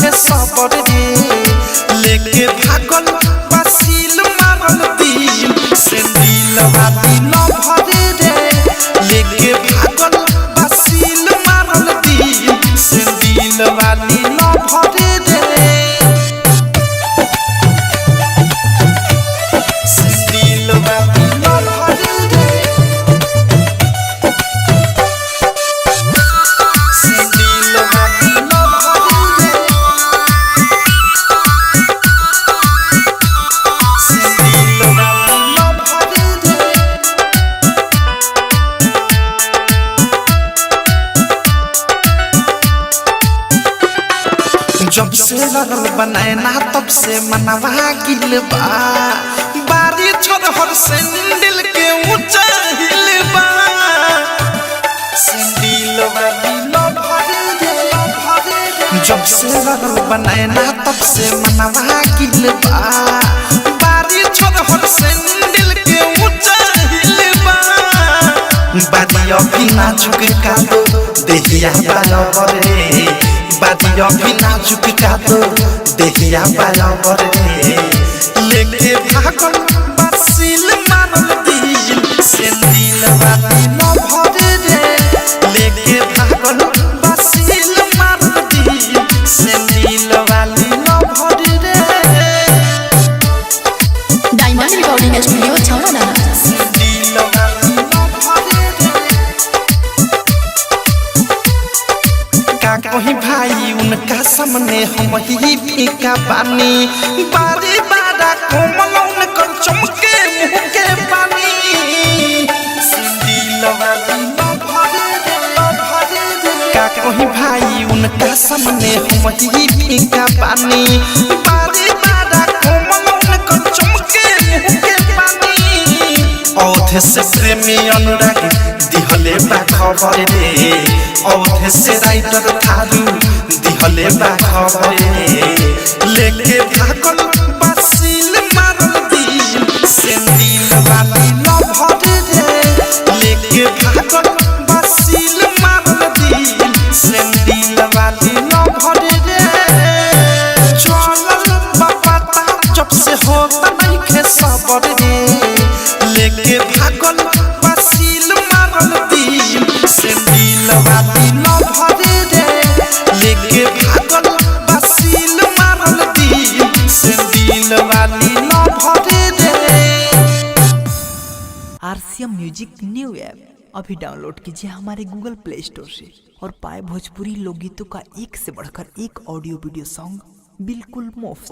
नइखे सबर रे लेके भागल बसील मारल दिल सेंडिल वाली न भरे रे लेके भागल बसील मारल दिल सेंडिल वाली न भरे रे सेंडिल वाली न भरे रे सेंडिल वाली न भरे रे सेंडिल वाली न भरे रे जब से लगल बनाए ना तब से मनवा गिल बा बारी छोड़ हर सेंडिल के ऊंचा हिल बा सेंडिल वाली न भरे रे जब से लगल बनाए ना तब से मनवा गिल बा बारी छोड़ हर सेंडिल के ऊंचा हिल बा बादिया भी नाजुक का दो देहिया बराबर रे बादिया भी नाजुक का तो देहिया बराबर रे लेके भागल बसील मारल दिल सेंडिल वाली न भरे रे लेके भागल बसील मारल दिल सेंडिल वाली न भरे रे डायमंड रिकॉर्डिंग स्टूडियो छावना सेंडिल वाली न भरे रे का कहीं भाई उनका सामने हम ही फीका पानी बारी बारा कोमल उनकर चमके मुंह के पानी सेंडिल वाली न भरे रे का कहीं भाई उनका सामने हम ही फीका पानी बारी बारा कोमल उनकर चमके मुंह के पानी औधे से प्रेमी अनुराग दिहले बा खबर रे औधे से राइटर थारू दिहले बा खबर रे लेके भागल बसील मारल दिल सेंडिल वाली न भरे रे लेके भागल बसील मारल दिल सेंडिल वाली न भरे रे चलल बापा जब से होता नइखे सबर रे लेके भागल बसील मारल दिल सेंडिल वाली न भरे रे लेके भागल बसील मारल दिल सेंडिल वाली न भरे रे आरसीएम म्यूजिक न्यू ऐप अभी डाउनलोड कीजिए हमारे गूगल प्ले स्टोर से और पाए भोजपुरी लोकगीतों का एक से बढ़कर एक ऑडियो वीडियो सॉन्ग बिल्कुल मुफ्त।